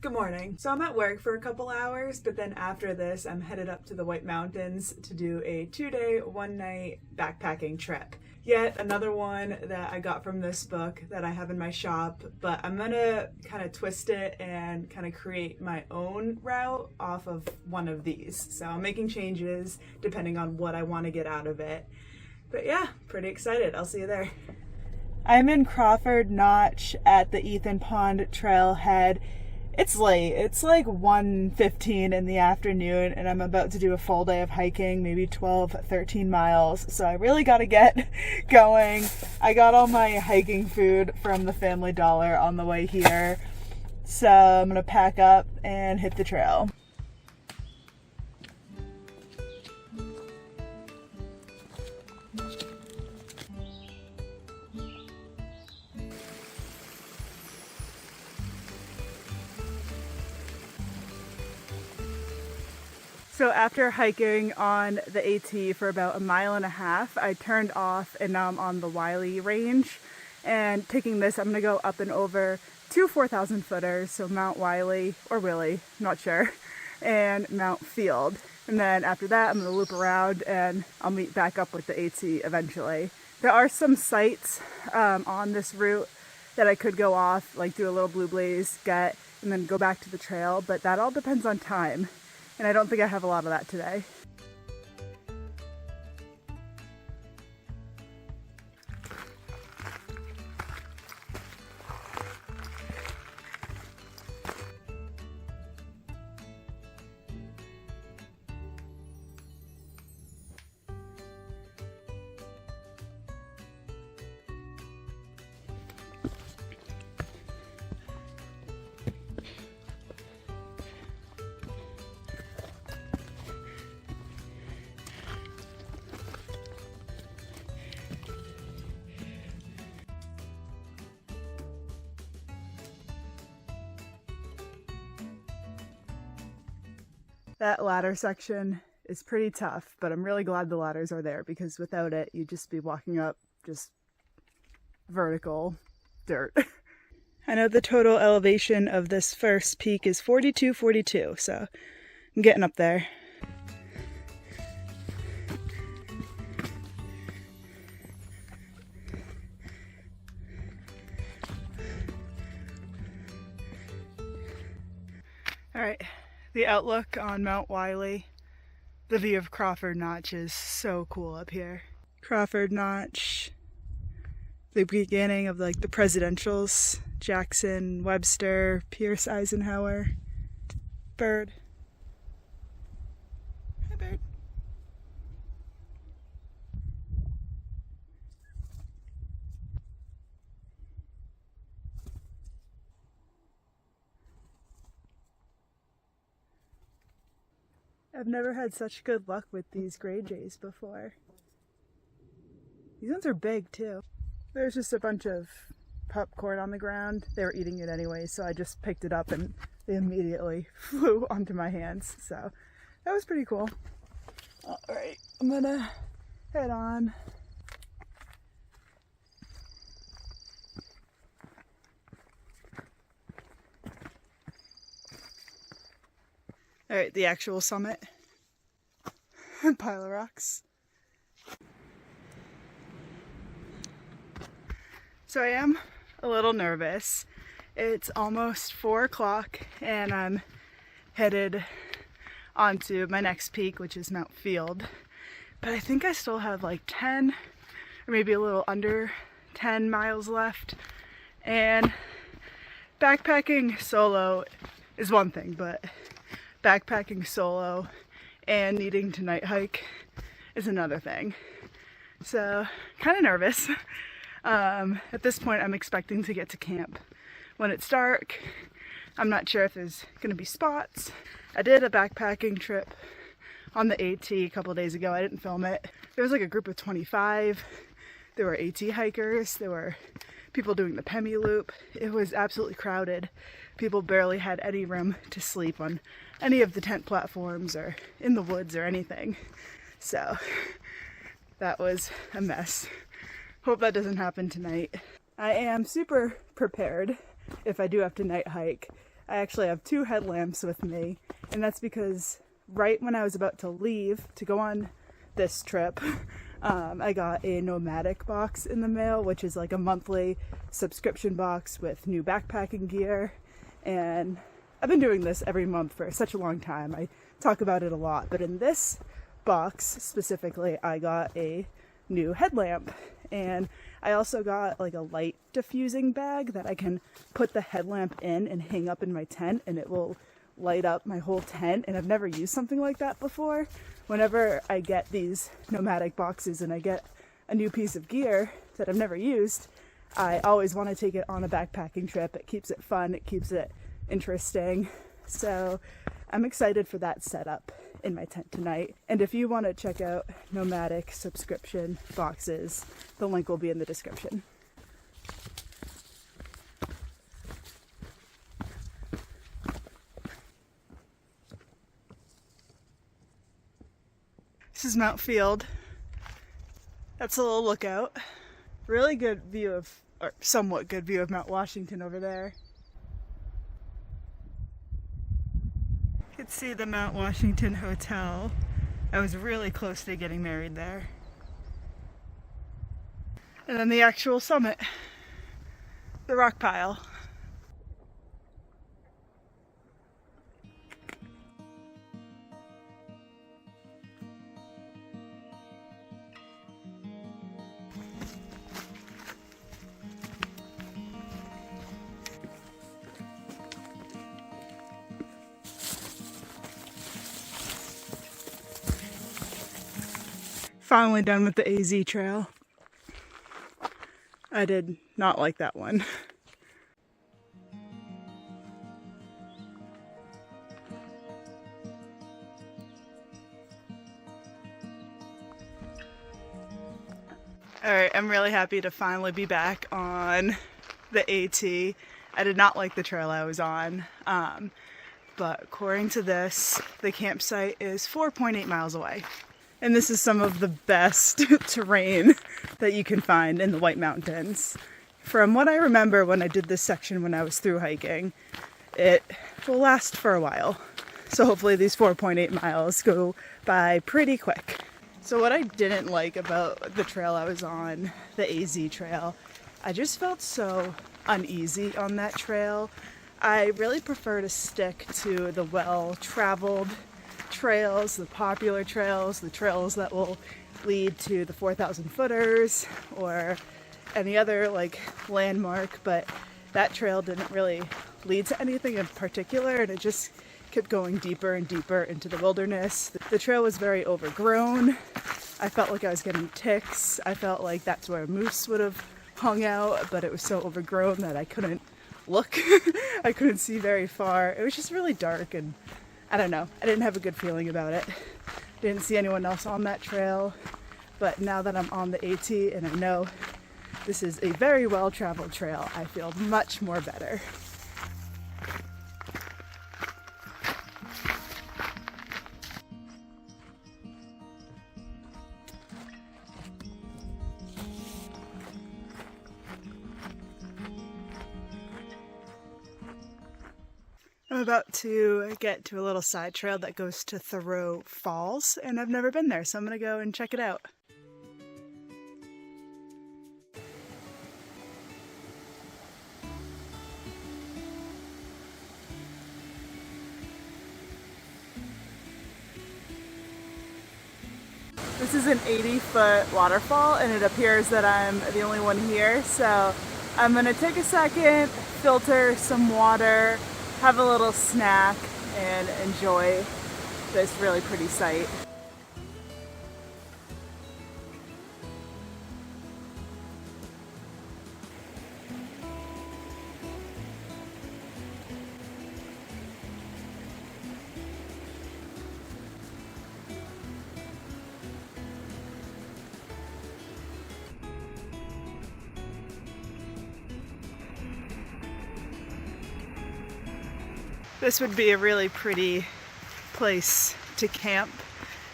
Good morning. So I'm at work for a couple hours, but then after this, I'm headed up to the White Mountains to do a 2-day, 1-night backpacking trip. Yet another one that I got from this book that I have in my shop, but I'm gonna kind of twist it and kind of create my own route off of one of these. So I'm making changes depending on what I want to get out of it. But yeah, pretty excited. I'll see you there. I'm in Crawford Notch at the Ethan Pond trailhead. It's late. It's like 1:15 in the afternoon and I'm about to do a full day of hiking, maybe 13 miles. So I really got to get going. I got all my hiking food from the Family Dollar on the way here. So I'm going to pack up and hit the trail. So after hiking on the AT for about 1.5 miles, I turned off and now I'm on the Willey range. And taking this, I'm gonna go up and over 2 4,000 footers, so Mount Willey, or Willey, not sure, and Mount Field. And then after that, I'm gonna loop around and I'll meet back up with the AT eventually. There are some sites on this route that I could go off, like do a little blue blaze, get, and then go back to the trail, but that all depends on time. And I don't think I have a lot of that today. That ladder section is pretty tough, but I'm really glad the ladders are there because without it, you'd just be walking up just vertical dirt. I know the total elevation of this first peak is 42, so I'm getting up there. All right. The outlook on Mount Willey, the view of Crawford Notch is so cool up here. Crawford Notch, the beginning of like the presidentials, Jackson, Webster, Pierce, Eisenhower, bird. Hi, bird. I've never had such good luck with these gray jays before. These ones are big too. There's just a bunch of popcorn on the ground. They were eating it anyway, so I just picked it up and they immediately flew onto my hands. So that was pretty cool. All right, I'm gonna head on. All right, the actual summit. Pile of rocks. So I am a little nervous. It's almost 4 o'clock and I'm headed onto my next peak, which is Mount Field. But I think I still have like 10 or maybe a little under 10 miles left. And backpacking solo is one thing, but backpacking solo and needing to night hike is another thing. So kind of nervous. At this point I'm expecting to get to camp when it's dark. I'm not sure if there's gonna be spots. I did a backpacking trip on the AT a couple of days ago. I didn't film it. There was like a group of 25. There were AT hikers. There were people doing the Pemi Loop. It was absolutely crowded. People barely had any room to sleep on any of the tent platforms or in the woods or anything. So that was a mess. Hope that doesn't happen tonight. I am super prepared if I do have to night hike. I actually have 2 headlamps with me, and that's because right when I was about to leave to go on this trip, I got a nomadic box in the mail, which is like a monthly subscription box with new backpacking gear. And I've been doing this every month for such a long time. I talk about it a lot, but in this box specifically, I got a new headlamp, and I also got like a light diffusing bag that I can put the headlamp in and hang up in my tent, and it will light up my whole tent. And I've never used something like that before. Whenever I get these nomadic boxes and I get a new piece of gear that I've never used, I always want to take it on a backpacking trip. It keeps it fun, it keeps it interesting. So I'm excited for that setup in my tent tonight. And if you want to check out nomadic subscription boxes, the link will be in the description. This is Mount Field. That's a little lookout. Really good view of, or somewhat good view of Mount Washington over there. You can see the Mount Washington Hotel. I was really close to getting married there. And then the actual summit, the rock pile. Finally done with the AZ trail. I did not like that one. Alright, I'm really happy to finally be back on the AT. I did not like the trail I was on, but according to this, the campsite is 4.8 miles away. And this is some of the best terrain that you can find in the White Mountains. From what I remember when I did this section when I was through hiking, it will last for a while. So hopefully these 4.8 miles go by pretty quick. So what I didn't like about the trail I was on, the AZ trail, I just felt so uneasy on that trail. I really prefer to stick to the well-traveled trails, the popular trails, the trails that will lead to the 4,000 footers or any other like landmark, but that trail didn't really lead to anything in particular, and it just kept going deeper and deeper into the wilderness. The trail was very overgrown. I felt like I was getting ticks. I felt like that's where moose would have hung out, but it was so overgrown that I couldn't look. I couldn't see very far. It was just really dark, and I don't know. I didn't have a good feeling about it. Didn't see anyone else on that trail, but now that I'm on the AT and I know this is a very well-traveled trail, I feel much more better. I'm about to get to a little side trail that goes to Thoreau Falls, and I've never been there, so I'm gonna go and check it out. This is an 80-foot waterfall, and it appears that I'm the only one here, so I'm gonna take a second, filter some water, have a little snack, and enjoy this really pretty sight. This would be a really pretty place to camp,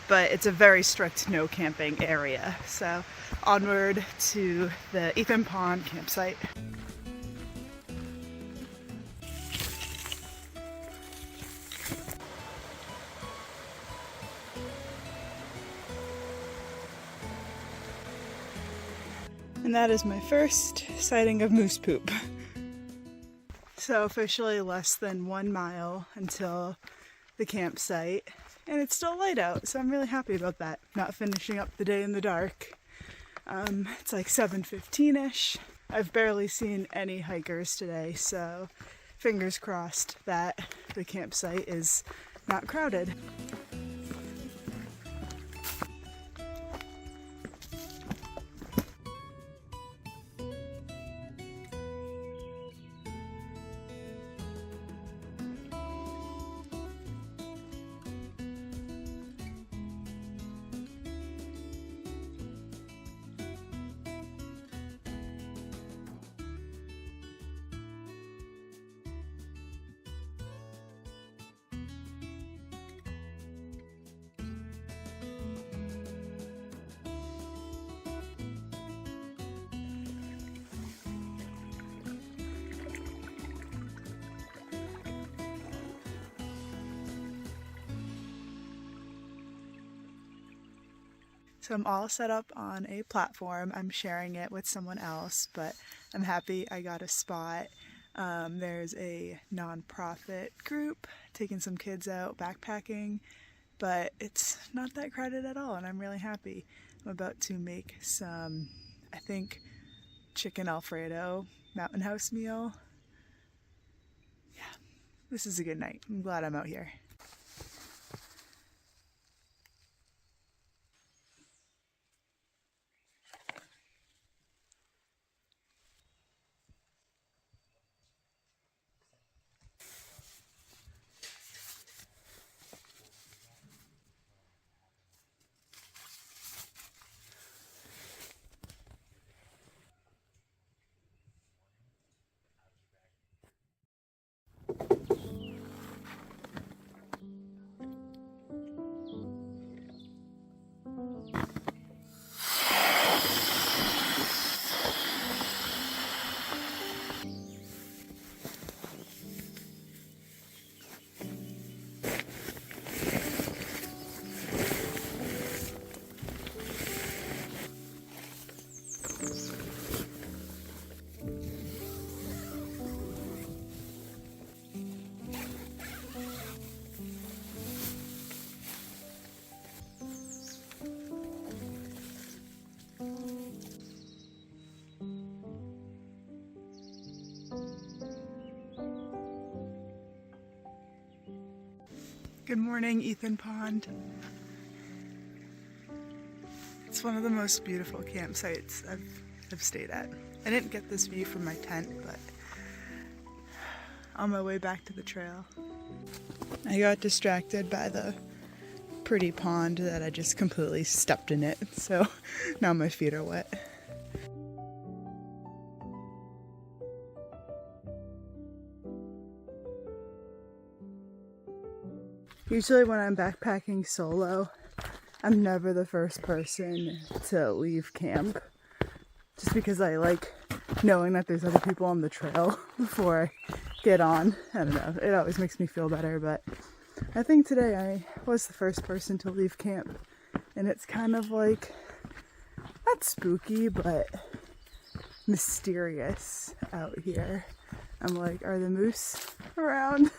but it's a very strict no camping area. So onward to the Ethan Pond campsite. And that is my first sighting of moose poop. So officially less than 1 mile until the campsite, and it's still light out, so I'm really happy about that. Not finishing up the day in the dark. It's like 7:15-ish. I've barely seen any hikers today, so fingers crossed that the campsite is not crowded. So I'm all set up on a platform. I'm sharing it with someone else, but I'm happy I got a spot. There's a non-profit group taking some kids out backpacking, but it's not that crowded at all, and I'm really happy. I'm about to make some, I think, chicken Alfredo mountain house meal. Yeah, this is a good night. I'm glad I'm out here. Good morning, Ethan Pond. It's one of the most beautiful campsites I've stayed at. I didn't get this view from my tent, but on my way back to the trail, I got distracted by the pretty pond that I just completely stepped in it, so now my feet are wet. Usually when I'm backpacking solo, I'm never the first person to leave camp, just because I like knowing that there's other people on the trail before I get on. I don't know, it always makes me feel better, but I think today I was the first person to leave camp, and it's kind of like, not spooky, but mysterious out here. I'm like, are the moose around?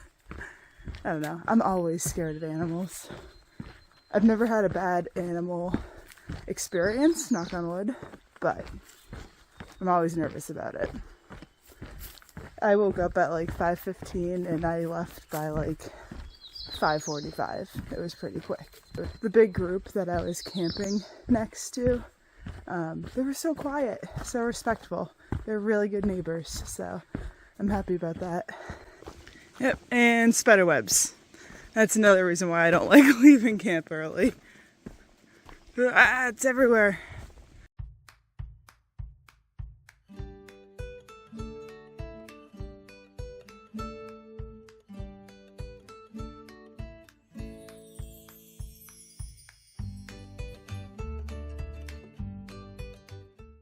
I don't know. I'm always scared of animals. I've never had a bad animal experience, knock on wood, but I'm always nervous about it. I woke up at like 5:15 and I left by like 5:45. It was pretty quick. The big group that I was camping next to, they were so quiet, so respectful. They're really good neighbors, so I'm happy about that. Yep, and spider webs. That's another reason why I don't like leaving camp early. It's everywhere.